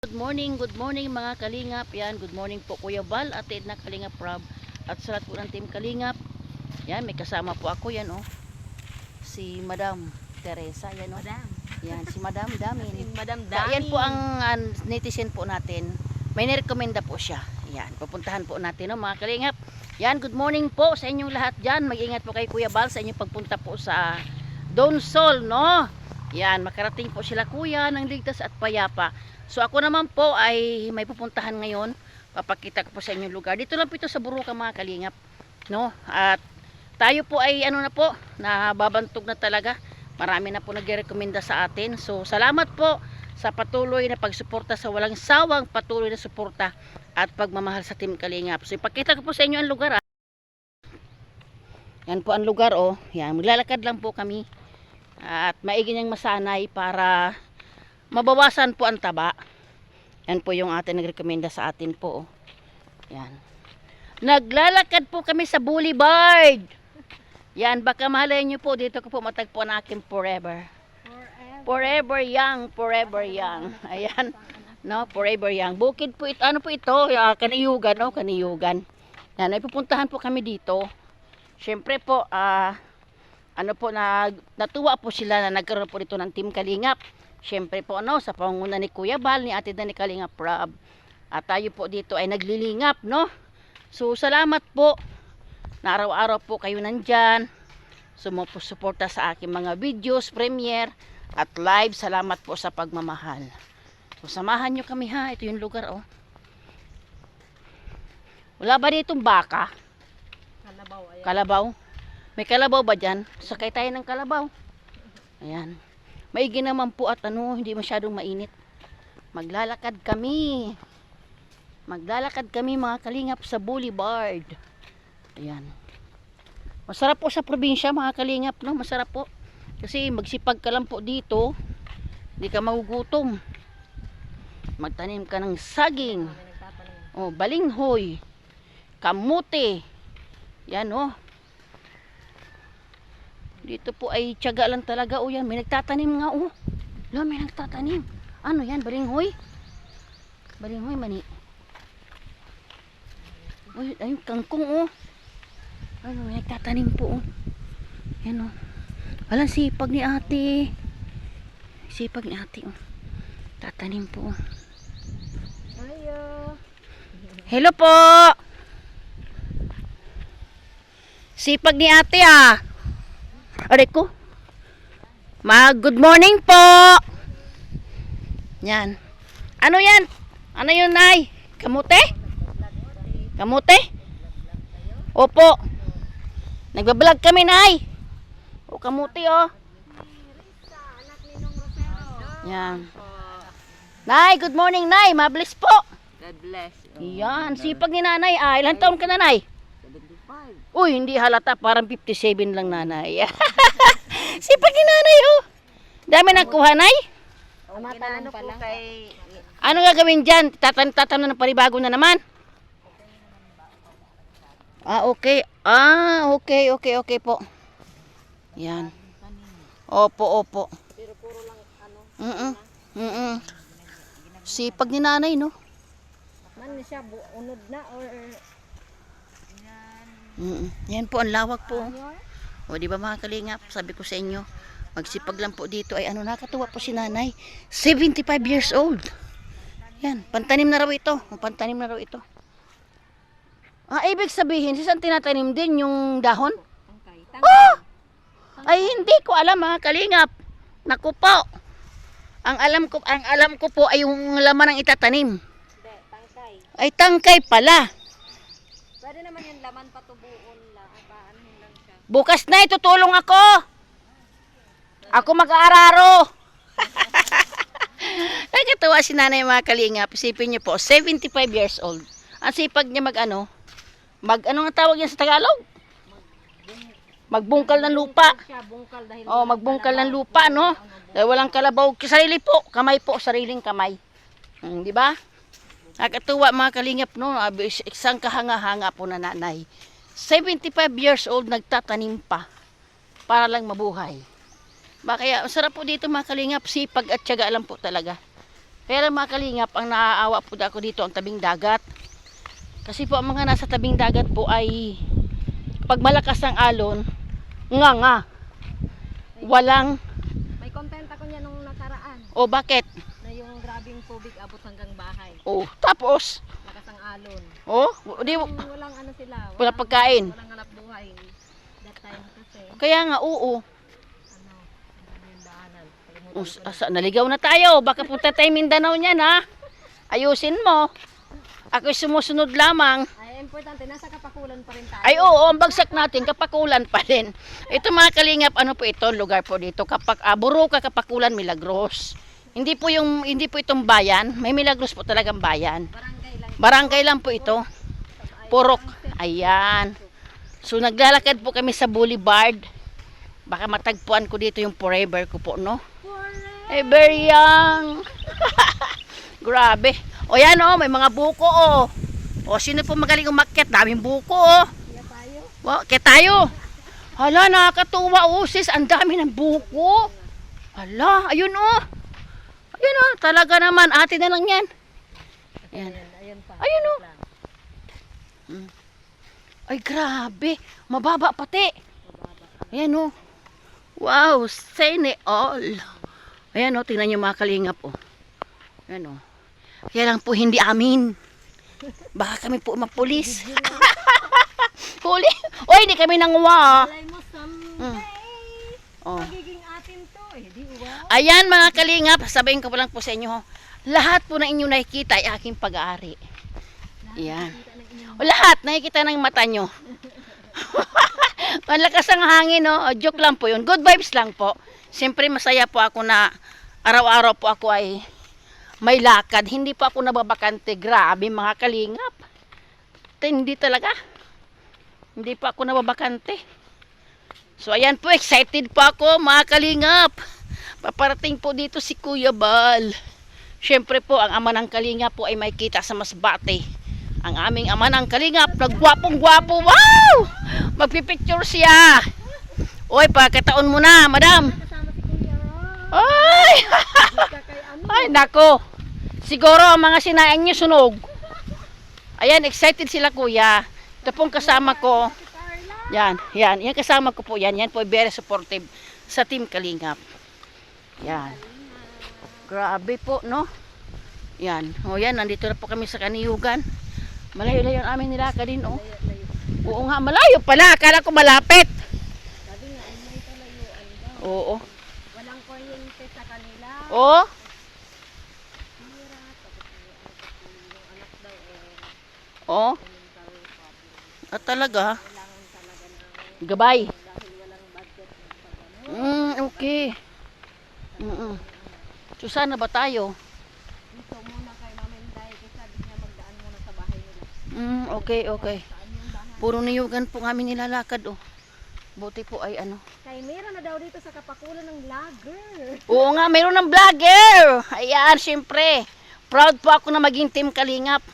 Good morning mga Kalingap. Yan, good morning po Kuya Val, Ate Edna Kalingap Rob, at sa lahat po ng team Kalingap. Yan, may kasama po ako yan oh. Si Madam Teresa, yan oh. Madam. Yan, si Madam Damin. Madam Yan po ang netizen po natin. May nirekomenda po siya. Yan, pupuntahan po natin oh, mga Kalingap. Yan, good morning po sa inyong lahat dyan. Mag-ingat po kay Kuya Val sa inyong pagpunta po sa Donsol, no? Yan, makarating po sila kuya ng ligtas at payapa. So ako naman po ay may pupuntahan ngayon. Papakita ko po sa inyong lugar. Dito lang po ito sa Buruka mga Kalingap, no? At tayo po ay ano na po, nababantog na talaga. Marami na po nagrekomenda sa atin. So salamat po sa patuloy na pagsuporta, sa walang sawang patuloy na suporta at pagmamahal sa Team Kalingap. So ipakita ko po sa inyo ang lugar. Yan po ang lugar oh. Yan, maglalakad lang po kami. At maigi niyang masanay para mabawasan po ang taba. Yan po yung ating nagrekomenda sa atin po. Yan. Naglalakad po kami sa Boulevard. Yan, baka mahalay nyo po. Dito ko po matagpuan ang aking forever. Forever young, forever young. Ayan. No, forever young. Bukid po ito. Ano po ito? Kaniyugan, no? Kaniyugan. Yan, ay pupuntahan po kami dito. Siyempre po, ano po, natuwa po sila na nagkaroon po dito ng Team Kalingap. Siyempre po ano, sa pangunguna ni Kuya Val, ni Ate Edna Kalingap Rob. At tayo po dito ay naglilingap, no? So salamat po na araw-araw po kayo nandyan. Sumusuporta sa aking mga videos, premiere at live. Salamat po sa pagmamahal. So samahan nyo kami ha, ito yung lugar oh. Wala ba ditong baka? Kalabaw. Ayan. Kalabaw? May kalabaw ba dyan? Sakay tayo ng kalabaw. Ayan. Maigi naman po at ano, hindi masyadong mainit. Maglalakad kami. Maglalakad kami mga Kalingap sa Boulevard. Ayan. Masarap po sa probinsya mga Kalingap, no? Masarap po. Kasi magsipag ka lang po dito, hindi ka magugutom. Magtanim ka ng saging. Oh, balinghoy. Kamote. Yan oh. Dito po ay tiyaga lang talaga. O yan, may nagtatanim nga o. May nagtatanim. Ano yan, balinghoy? Balinghoy mani. Uy, ayun, kangkong o. Ano, may nagtatanim po o. Yan o. Walang sipag ni ate. Sipag ni ate o. Tatanim po o. Ayo. Hello po. Sipag ni ate ah. Aray ko. Good morning po. Yan. Ano yan? Ano yun, Nay? Kamote? Kamote? Opo. Nagbablog kami, Nay. O, kamote, oh. Yan. Nay, good morning, Nay. Mabilis po. God bless. Yan. Sipag ni Nanay. Ilang taon ka na, Nay? 75. Uy, hindi halata. Parang 57 lang, Nanay. Sipag ni Nanay, oh. Dami nagkuha, Nay. Ano po kay... Ano gagawin dyan? Tatanong ng panibago na naman? Okay. Okay po. Yan. Opo. Pero puro lang ano. Sipag ni Nanay, no? Man siya unod na or... Yan po, ang lawak po. O, di ba mga Kalingap? Sabi ko sa inyo, magsipag lang po dito. Ay, ano, nakatuwa po si Nanay. 75 years old. Yan, pantanim na raw ito. Pantanim na raw ito. Ibig sabihin, saan tinatanim din yung dahon? Tangkay. Oh! Ay, hindi ko alam mga Kalingap. Naku po. Ang alam ko po ay yung laman ng itatanim. Hindi, tangkay. Ay, tangkay pala. Pwede naman yung laman patubuon lang. Paanohin lang siya. Bukas na, itutulong ako. Ako mag-aararo. Nagkatawa si Nanay mga Kalingap. Isipin niyo po, 75 years old. Ang sipag niya ano nga tawag yan sa Tagalog? Magbungkal ng lupa. Siya bungkal dahil Magbungkal ng lupa, no? Dahil walang kalabaw. Sarili po, kamay po, sariling kamay. Di ba? Nakakatuwa mga Kalingap, no? Isang kahanga-hanga po na nanay. 75 years old, nagtatanim pa para lang mabuhay. Kaya sarap po dito mga Kalingap, sipag at tiyaga lang po talaga. Kaya lang mga kalingap, ang naaawa po ako dito ang tabing dagat. Kasi po ang mga nasa tabing dagat po ay pag malakas ang alon, nga. Walang, May content ako niya nung nakaraan. o bakit? Na yung grabing tubig abot hanggang bahay. O, tapos, Lakas ang alon. o, di, Walang ano sila. wala pagkain. Walang hanap buhay. That time kasi, Kaya nga, oo. ano, yung daanan. Kalimutan ko na. Naligaw na tayo. Baka punta tayo Mindanao niyan, ha? Ayusin mo. Ako'y sumusunod lamang. Ay, importante, nasa Kapakulan pa rin tayo. Ay, oo, ang bagsak natin, Kapakulan pa din. Ito mga kalingap, ano po ito, lugar po dito. Buruka, Kapakulan, Milagros. Hindi po itong bayan. May Milagros po talagang bayan. Barangay lang. Barangay lang po ito. Purok. Ayan. So, naglalakad po kami sa boulevard. Baka matagpuan ko dito yung forever ko po, no? Ever young. Grabe. O yan, oh, may mga buko, oh. O, sino po magaling umakyat? Daming buko, oh. Kaya tayo. Wow, kaya tayo. Hala, nakakatuwa, oh, sis. Ang dami ng buko. Hala, ayun, oh. Ayun, oh. Talaga naman. Atin na lang yan. Ayan. Ayun pa. Ayun, oh. Ay, grabe. Mababa pati. Ayan, oh. Wow, sane all. Ayan, oh. Tingnan nyo mga kalingap, oh. Ayan, oh. Kaya lang po hindi amin. Baka kami po mapulis. Huli. Oy, hindi kami nanguwa. Malay mo someday. Oh. Magiging atin to. Eh, di wow. Ayan mga kalingap, sabihin ko pa lang po sa inyo, lahat po na inyong nakikita ay aking pag-aari. Ayan. O, lahat, nakikita ng mata nyo. Ang lakas ang hangin, no? O, joke lang po yun. Good vibes lang po. Siyempre masaya po ako na araw-araw po ako ay may lakad. Hindi po ako nababakante. Grabe mga kalingap. Hindi talaga. Hindi pa ako nababakante. So ayan po, excited po ako mga kalingap. Paparating po dito si Kuya Bal. Siyempre po, ang ama ng kalingap po ay may kita sa Masbate. Ang aming ama ng kalingap, nagwapong-gwapo. Wow! Magpipicture siya. Oy, pagkataon mo na, madam. Kasama si Kuya Ron. Ay! Kay ano? Ay, nako. Siguro ang mga sinaing niyo sunog. Ayan, excited sila kuya. Ito pong kasama ko. Si Carla. Yan. Yan kasama ko po yan. Yan po very supportive sa Team Kalingap. Yan. Grabe po, no? Yan. O yan, nandito na po kami sa Kaniyugan. Malayo-layo ang aming nilakad din, oh. Oo nga, malayo pala. Akala ko malapit. Sabi nga, ay may kalayuan daw. Oo. Walang kuryente sa kanila. Oo. Hira. Tapos yung anak daw Oo. mental problem. At talaga. Kailangan talaga ng Gabay. dahil walang budget ng pag-ano. Okay. So, sana ba tayo? Dito muna kay Mama Inday kasi sabi niya magdaan muna sa bahay nila. Okay. Saan yung bahay? Puro niyugan po kami nilalakad, oh. Buti po ay ano. Kay meron na daw dito sa Kapakulan ng vlogger. Oo nga, mayroon ng vlogger. Ayan, syempre. Proud po ako na maging Team Kalingap.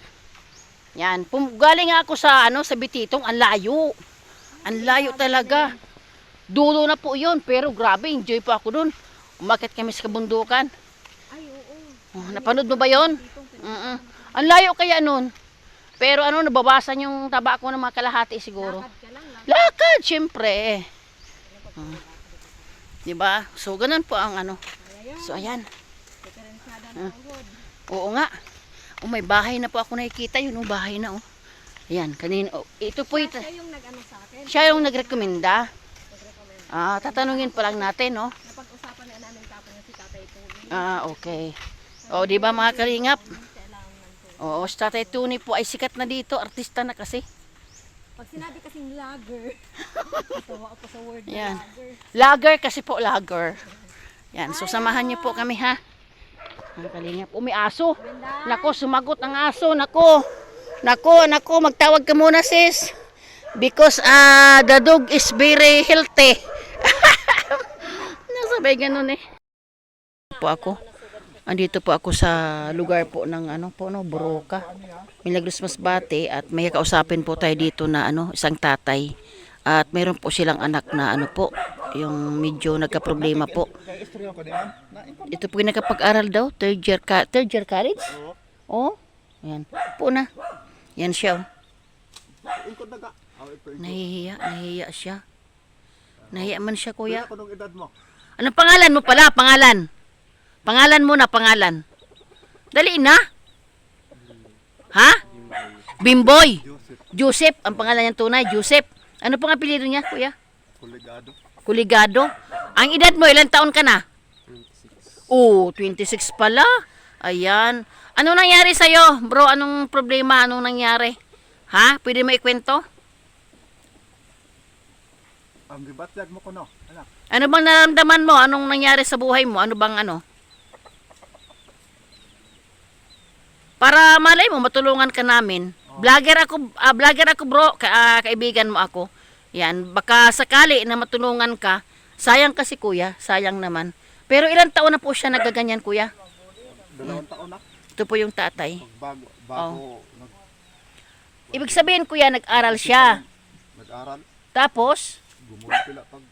Yan, galing nga ako sa sa Bititong, ang layo. Ang layo talaga. Dulo na po 'yun, pero grabe, enjoy po ako doon. Umakyat kami sa kabundukan. Ay, oo. Oh, napanood mo ba 'yon? Ang layo kaya noon. Pero nababasan yung taba ko ng mga kalahati siguro. Lakad ka lang. Lakad, syempre. Diba? So, ganun po ang So, ayan. Diferensyada ng uhod. Oo nga. Oh, may bahay na po ako nakikita. Yun, bahay na, oh. Ayan, kanina. Oh, ito po ito. Siya yung nag-ano sa akin. Siya yung nagrekomenda. Tatanungin pa lang natin, no? Napag-usapan na namin kapon yung si Tatay Tony. Okay. O, di ba mga kalingap? Kailangan man po. Oo, si Tatay Tony po ay sikat na dito. Artista na kasi. Pag sinabi kasing vlogger, natawa ako sa word na Yan. vlogger. Lager kasi po, lager. Yan, so samahan niyo po kami, ha? Mga kalingap. May aso. Nako, sumagot ang aso. Nako, magtawag ka muna, sis. Because the dog is very healthy. Nasabay ganun eh. Po ako. Andito po ako sa lugar po ng Buroka. Milagros Masbate at may kausapin po tayo dito na isang tatay. At meron po silang anak na ano po, yung medyo nagka-problema po. Kaya istorya ko diyan. Ito po yung nakapag-aral daw, third year college? Oh, ayan. Po na. Yan siya. Ingkod daga. Ito Nahihiya siya. Nahiya man siya, kuya. Ako nung edad mo. Anong pangalan mo pala? Pangalan. Pangalan mo na, pangalan. Dali na. Ha? Bimboy. Joseph. Ang pangalan niya tunay, Joseph. Ano pang apelyido niya, kuya? Kolegado. Kuligado. Ang edad mo, ilang taon ka na? 26. Oh, 26 pala. Ayan. Ano nangyari sa'yo, bro? Anong problema? Anong nangyari? Ha? Pwede mo ikwento? Ang gibatyag mo ko no. Anak. Ano bang nararamdaman mo? Anong nangyari sa buhay mo? Ano bang ano? Para malay mo, matulungan ka namin. Vlogger ako bro, kaibigan mo ako. Yan, baka sakali na matulungan ka. Sayang kasi kuya, sayang naman. Pero ilang taon na po siya nagaganyan kuya? 2 taon na. Ito po yung tatay. Bago Ibig sabihin kuya, nag-aral siya. nag-aral. Tapos, Gumulo pila pag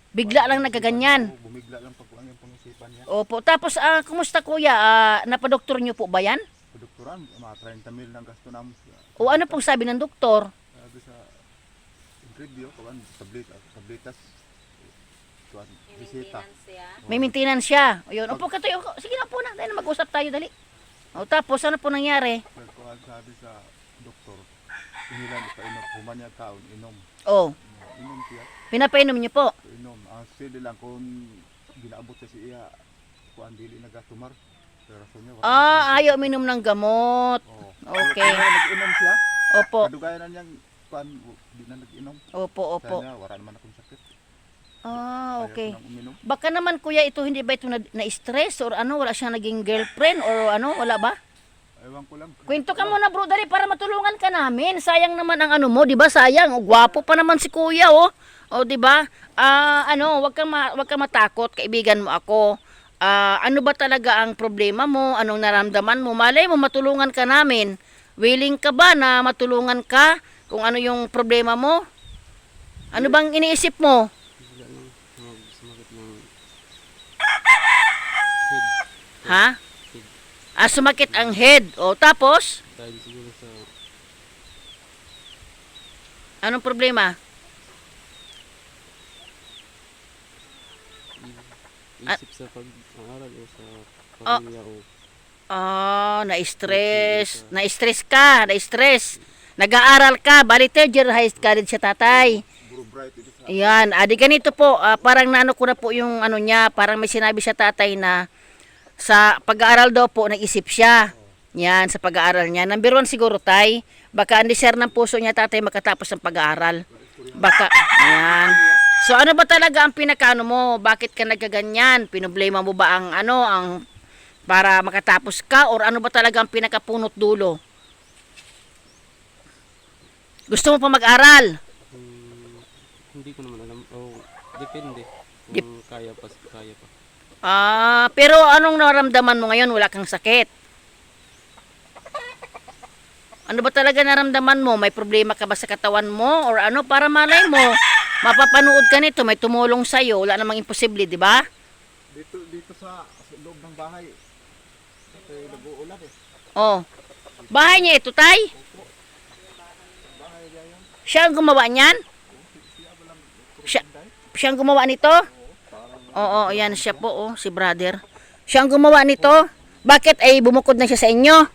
bigla lang nagaganyan. bumigla lang pag ang pangisipan niya. Opo, tapos kumusta kuya? Napadoktor niyo po ba yan? Doktoran, mga 30 mil ng gasto namin. O ano pong sabi ng doktor? Sabi sa interview, kawan, tabletas, kuwan, bisita. May maintenance siya. O yun, opo ka tayo. Sige na po na, dahil mag-usap tayo, dali. O tapos, ano po nangyari? Kuwan, sabi sa doktor, inilan, painom, humanya kaon, inom. O, Inom siya, pinapainom niyo po. inom. Ang sili lang kung ginaabot sa siya, kuwan, dili nagatumar. Pero sa niya, Ayaw minom ng gamot. Okay. Nag-inom siya, Opo, kadugayan na niyang, kuwan, di na nag-inom. opo. Sa niya, wala naman akong sakit. Okay. Ayaw ko nang uminom. Baka naman kuya, ito hindi ba ito na-stress or ano? Wala siyang naging girlfriend or ano? Wala ba? Ewan ko lang. Kwento ka muna bro, dali para matulungan ka namin. Sayang naman ang ano mo, 'di ba? Sayang. O, gwapo pa naman si kuya, oh. O, 'di ba? Wag kang matakot, kaibigan mo ako. Ano ba talaga ang problema mo? Anong naramdaman mo? Malay mo matulungan ka namin. Willing ka ba na matulungan ka kung ano yung problema mo? Ano bang iniisip mo? Ha? Sumakit ang head. O, tapos? Dahil siguro sa Anong problema? isip sa pag-aaral o sa pamilya o Na-stress. Na-stress ka. Na-stress. Nag-aaral ka. Bali, third year high college siya, tatay. Puro bright ito sa Ayan. Di ganito po. Parang naano ko na po yung ano niya. Parang may sinabi siya, tatay, na sa pag-aaral daw po, nag-isip siya. Yan, sa pag-aaral niya. Number 1 siguro, tay. Baka ang desire ng puso niya, tatay, makatapos ng pag-aaral. Baka, ayan. So, ano ba talaga ang pinakaano mo? Bakit ka nagkaganyan? Pinoblema mo ba ang ano, ang para makatapos ka? Or ano ba talaga ang pinakapunot dulo? Gusto mo pa mag-aral? hindi ko naman alam o depende kung kaya pa. Pero anong naramdaman mo ngayon? Wala kang sakit. Ano ba talaga naramdaman mo? May problema ka ba sa katawan mo? Or ano? Para malay mo, mapapanood ka nito, may tumulong sa'yo. Wala namang imposible, di ba? dito sa loob ng bahay. Kasi nag-uulan eh. Oh. Bahay niya ito, tay? Siya ang gumawa niyan? Siya ang gumawa nito? Oo, yan siya po, oh, si brother. Siya ang gumawa nito? Bakit ay bumukod na siya sa inyo?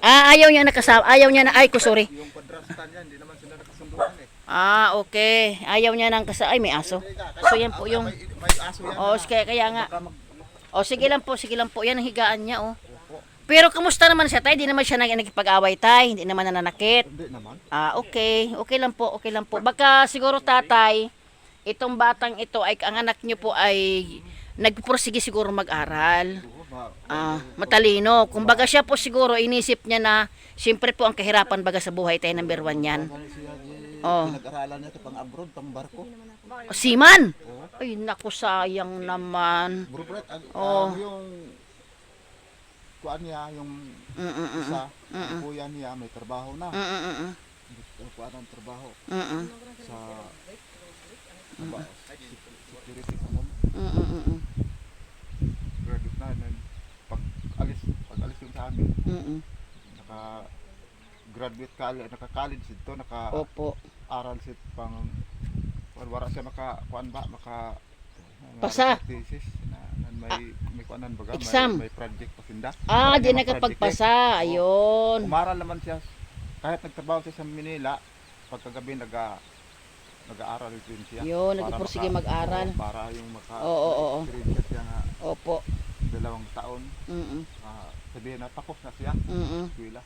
Ayaw niya na kasama. Ayaw niya na, sorry. Yung padrastan niya, hindi naman sila nakasunduan eh. Okay. Ayaw niya ng kasama. Ay, may aso. So, yan po yung... May aso yan. Kaya nga. Sige lang po. Yan ang higaan niya, oh. Pero kamusta naman siya, tay? Hindi naman siya nagkipag-away, tay. Hindi naman nananakit. Hindi naman. Okay. Okay lang po. Baka siguro, tatay, itong batang ito, ay ang anak niyo po ay nagpursige siguro mag-aral. Matalino. Kumbaga siya po siguro inisip niya na siyempre po ang kahirapan baga sa buhay tayo, number 1 yan. Pinag-aralan niya pang abroad, pang barko. Seaman! Ay, naku, sayang naman. Bro, Brett, yung kuan niya, yung isa, yung kuya niya, may trabaho na. kuan ang trabaho Mm. sa ano ba, security sa mall. Mm. Graduate na pag alis yung sa amin, Mm. graduate naka-college ito, Opo. naka-aral sit pang wala siya kuan ba Pasa. thesis na may kuanan baga, Exam. may project pa sinda. Ah, Wala di niya nakapagpasa. ma-project eh. Ayun. Umaral naman siya kahit nagtrabaho siya sa Manila, pagkagabi nag-aaral din siya. Yun, Para nagpursige mag-aral. para yung Oo. experience siya nga Opo. 2 taon. Mm. Sabihin na tapos na siya. Mm. Eskwela.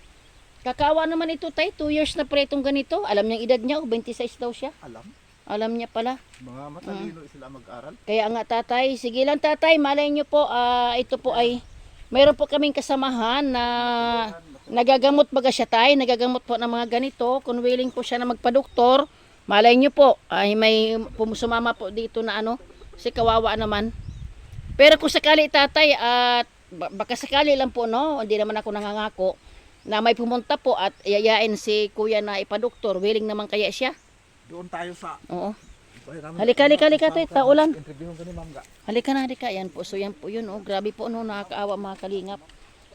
Kakawa naman ito, tay. 2 years na pre itong ganito. Alam niya edad niya, 26 daw siya. Alam niya pala. Mga matalino sila mag-aral. Kaya nga tatay, sige lang tatay, malay nyo po, ito po ay, mayroon po kaming kasamahan na nagagamot baga siya tay, nagagamot po ng mga ganito, kung willing po siya na magpa-doktor, malay nyo po, ay may sumama po dito na ano, si kawawa naman. Pero kung sakali tatay, at baka sakali lang po no, hindi naman ako nangangako, na may pumunta po at yayain si kuya na ipa-doktor, willing naman kaya siya. Doon tayo sa Oo. Halika tayo, taulan. interview ko ni Ma'am Ga. Halika. Yan po. So yan po yun. Oh. Grabe po no, nakakaawa mga kalingap.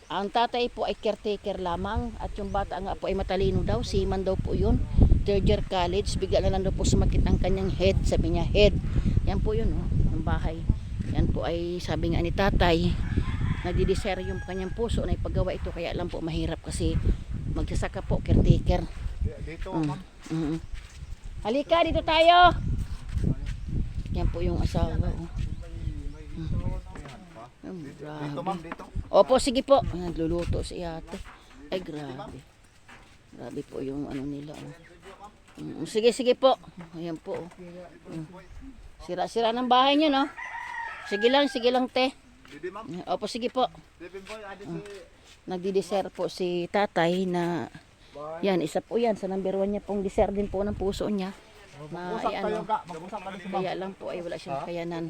Ang tatay po ay caretaker lamang at yung bata nga po ay matalino daw. Seaman daw po yun. 3rd year college. Bigla na lang daw po sumakit ang kanyang head. Sabi niya head. Yan po yun. Oh. Ang bahay. Yan po ay sabi nga ni tatay. Nagdidesire yung kanyang puso na ipagawa ito. Kaya lang po mahirap kasi magsasaka po caretaker. Dito, Mm. Ma'am. Mm. Halika dito tayo. Yan po yung asawa. Oh. Dito, Ma'am, dito. Opo, sige po. Nagluluto si ate. Ay, grabe. Grabe po yung ano nila. Oh. Sige po. Ayan po. Oh. Sira-sira ng bahay niyo, no? Sige lang, te. Didi, Ma'am. Opo, sige po. Didi, boy, adi Nagdi-dessert po si tatay na yan, isa po yan. Sa number 1 niya pong dessert din po ng puso niya. Na, ay, ano, Mag-usap tayo si Ma'am. kaya lang po ay wala siyang kakayanan.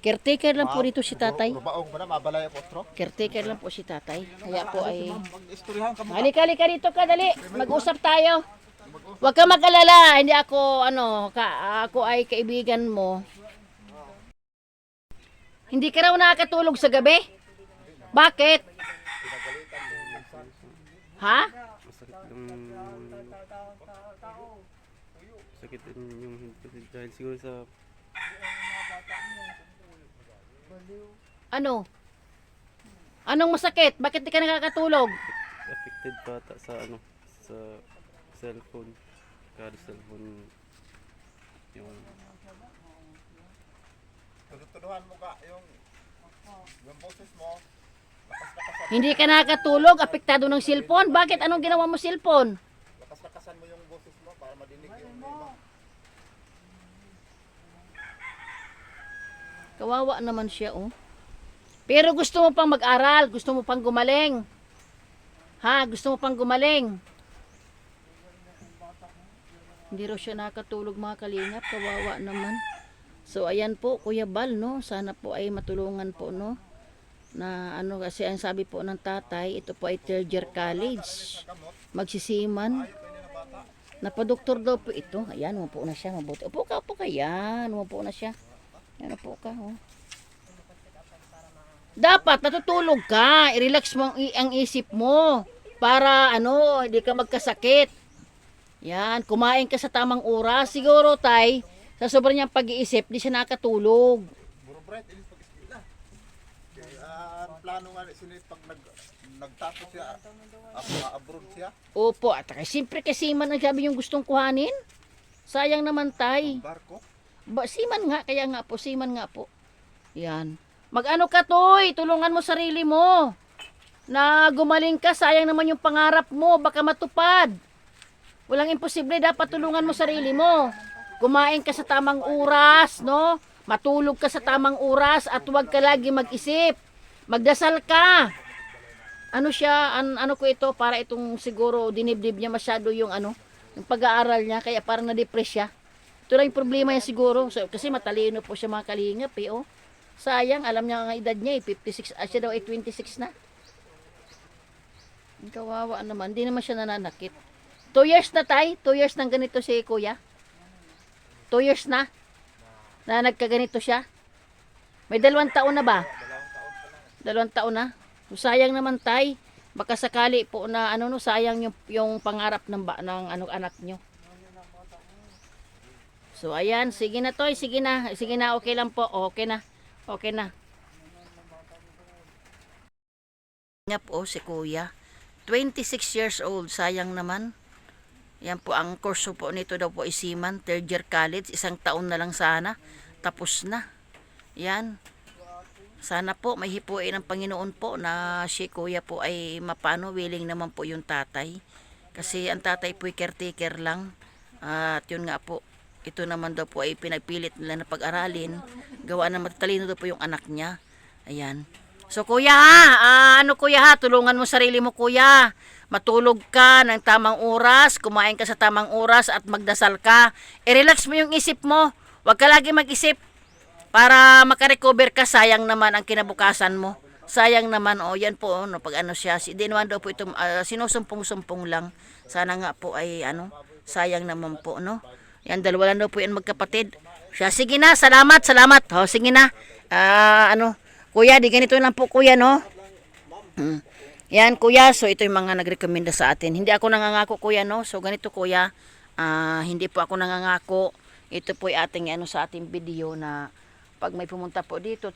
Caretaker lang po dito si tatay. Baong pa na, mabalay ako, tro. Caretaker lang po si tatay. Kaya po ay... Mag-istoryahan ka mo. Halika dito ka, dali. Mag-usap tayo. Huwag ka mag-alala. Hindi ako, ako ay kaibigan mo. Hindi ka raw nakakatulog sa gabi? Bakit? Ha? Sakit yung kasi dahil siguro sa Ano? Anong masakit? Bakit di ka nakakatulog? affected pa ata sa sa cellphone. Kada cellphone yung Tuduhan mo ka yung boses mo. Hindi ka nakakatulog? Apektado ng cellphone? Bakit? Anong ginawa mo cellphone? Lakas-lakasan mo yung boses mo para madinig yung iba. Kawawa naman siya, oh. Pero gusto mo pang mag-aral, gusto mo pang gumaling. Ha, gusto mo pang gumaling. Hindi raw siya nakatulog mga kalingap, kawawa naman. So ayan po, Kuya Bal, no, sana po ay matulungan po, no. Na ano kasi ang sabi po ng tatay, ito po ay 3rd year college. Magsisiman. Napadoktor daw po ito. Ayan, umupo na siya, mabuti. Upo ka, yan, umupo na siya. Yan, upo ka, oh. Dapat natutulog ka, i-relax mo ang isip mo para hindi ka magkasakit. Yan, kumain ka sa tamang oras. Siguro tay, sa sobrang niyang pag-iisip, di siya nakatulog. Buro bright, ilis pag-eskwela. Plano nga sinit pag nagtapos siya, abroad siya, Opo, at siyempre kasi man ang sabi yung gustong kuhanin. Sayang naman tay. barko. Siman nga, kaya nga po, siman nga po. Yan. Mag-ano ka toy, tulungan mo sarili mo. Na gumaling ka, sayang naman yung pangarap mo, baka matupad. Walang imposible, dapat tulungan mo sarili mo. Kumain ka sa tamang oras, no? Matulog ka sa tamang oras at huwag ka lagi mag-isip. Magdasal ka. Ano siya, ano ko ito, para itong siguro dinibdib niya masyado yung yung pag-aaral niya, kaya parang na-depress siya. Ito lang yung problema niya siguro. So, kasi matalino po siya mga kalingap, oh. Sayang, alam niya ang edad niya, 56, siya daw ay 26 na. Ang kawawa naman, hindi naman siya nananakit. 2 years na tay? 2 years nang ganito si kuya? 2 years na? Na nagkaganito siya? May 2 taon na ba? 2 taon na? So, sayang naman tay. Baka sakali po na ano no, sayang yung pangarap ng ano, anak nyo. So ayan, sige na toy, sige na, okay lang po, okay na. Nga po si kuya, 26 years old, sayang naman. Yan po, ang kurso po nito daw po isiman, 3rd year college, 1 taon na lang sana, tapos na. Yan, sana po may hipuin ng Panginoon po na si kuya po ay mapano, willing naman po yung tatay. Kasi ang tatay po ay caretaker lang. At yun nga po, ito naman daw po ay pinagpilit nila na pag-aralin. Gawa na matatalino daw po yung anak niya. Ayan. So kuya ha, kuya ha, tulungan mo sarili mo kuya. Matulog ka ng tamang oras, kumain ka sa tamang oras at magdasal ka. I-relax mo yung isip mo. Huwag ka lagi mag-isip. Para makarecover ka, sayang naman ang kinabukasan mo. Sayang naman, yan po, no, pag ano siya, di naman daw po ito, sinusumpong-sumpong lang. Sana nga po ay, sayang naman po, no. Yan, 2 lang daw po yan magkapatid. Siya, sige na, salamat. O, sige na. Kuya, di ganito lang po, kuya, no. Yan, kuya, so ito yung mga nagrekomenda sa atin. Hindi ako nangangako, kuya, no. So, ganito, kuya, hindi po ako nangangako. Ito po yung ating, sa ating video na pag may pumunta po dito,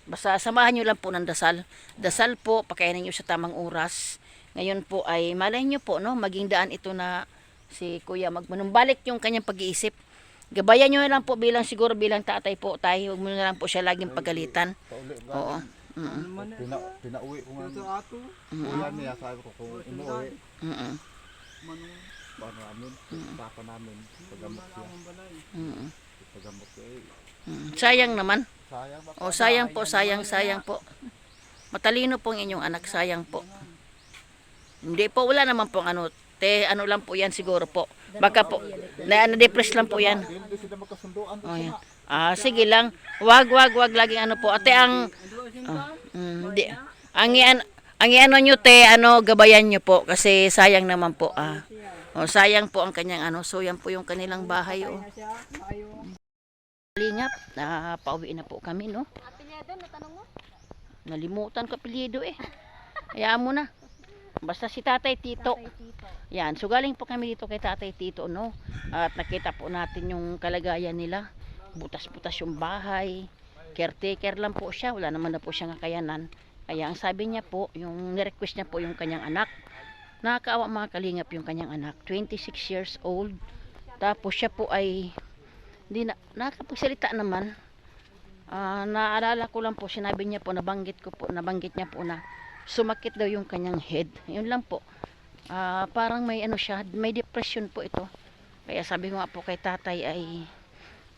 basta samahan nyo lang po ng dasal. Dasal po, pakainin nyo sa tamang oras. Ngayon po ay, malay nyo po, no, maging daan ito na si kuya magmanumbalik yung kanyang pag-iisip. Gabayan nyo lang po siguro bilang tatay po tayo. Huwag mo na lang po siya laging pagalitan. Oo. Pinauwi ko nga. Kuya niya, sabi ko kung inuwi. Paano namin? Papa namin. Pagamot siya. Pagamot siya eh. Sayang naman. Sayang ba? Sayang po. Matalino pong inyong anak, sayang po. Hindi po, wala naman pong lang po yan siguro po. Baka po, na-depress lang po yan. Hindi sila magkasunduan. Oh, yan. Sige lang. Wag laging po. Ate, ang nyo te, gabayan nyo po. Kasi sayang naman po. Sayang po ang kanyang so yan po yung kanilang bahay. Lingap, pauwi na po kami, no? Apelyido, natanong mo? Nalimutan ko apelyido eh. Hayaan mo na. Basta si Tatay Tito. Yan, so galing po kami dito kay Tatay Tito, no? At nakita po natin yung kalagayan nila. Butas-butas yung bahay. Caretaker lang po siya, wala naman na po siyang kakayanan. Kaya ang sabi niya po, yung nirequest niya po yung kanyang anak. Nakakaawa mga kalingap yung kanyang anak, 26 years old. Tapos siya po ay hindi na nakapagsalita naman. Naalala ko lang po, sinabi niya po, nabanggit niya po na sumakit daw yung kanyang head. Yun lang po. Parang may may depression po ito. Kaya sabi ko nga po kay tatay ay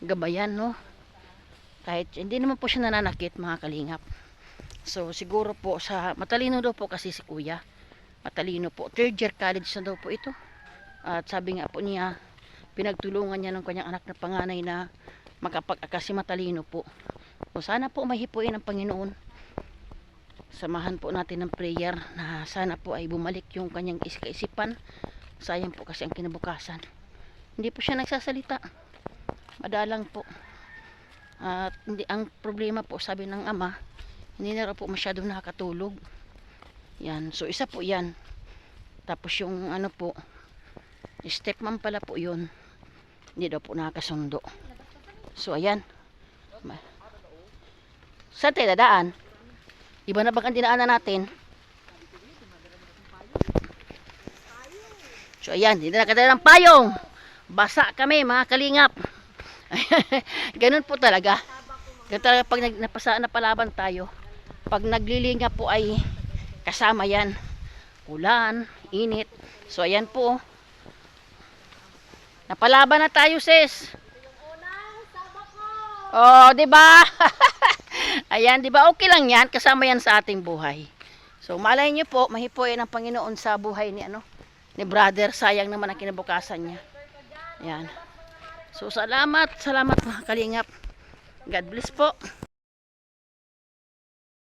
gabayan, no? Kahit hindi naman po siya nananakit mga kalingap. So siguro po matalino daw po kasi si kuya. Matalino po. 3rd year college na daw po ito. At sabi nga po niya, pinagtulungan niya ng kanyang anak na panganay na makapag-akasi matalino po. So sana po mahipuin ang Panginoon. Samahan po natin ng prayer na sana po ay bumalik yung kanyang kaisipan. Sayang po kasi ang kinabukasan. Hindi po siya nagsasalita. Madalang po. At ang problema po, sabi ng ama, hindi na raw po masyadong nakakatulog. Yan. So isa po yan. Tapos yung po, stepmom pala po yun. Hindi daw po nakakasundo. So ayan. Saan tayo dadaan? Iba na bang ang dinaanan natin? So ayan, hindi na nakadala ng payong. Basa kami mga kalingap. Ganun po talaga. Ganun talaga pag napalaban tayo. Pag naglilingap po ay kasama yan. Ulan, init. So ayan po. Napalaban na tayo, sis. Oh, 'di ba? Ayan, 'di ba? Okay lang 'yan, kasama 'yan sa ating buhay. So, malay niyo po, mahipuin ang Panginoon sa buhay ni ni brother. Sayang naman ang kinabukasan niya. Ayan. So, salamat mga kalingap. God bless po.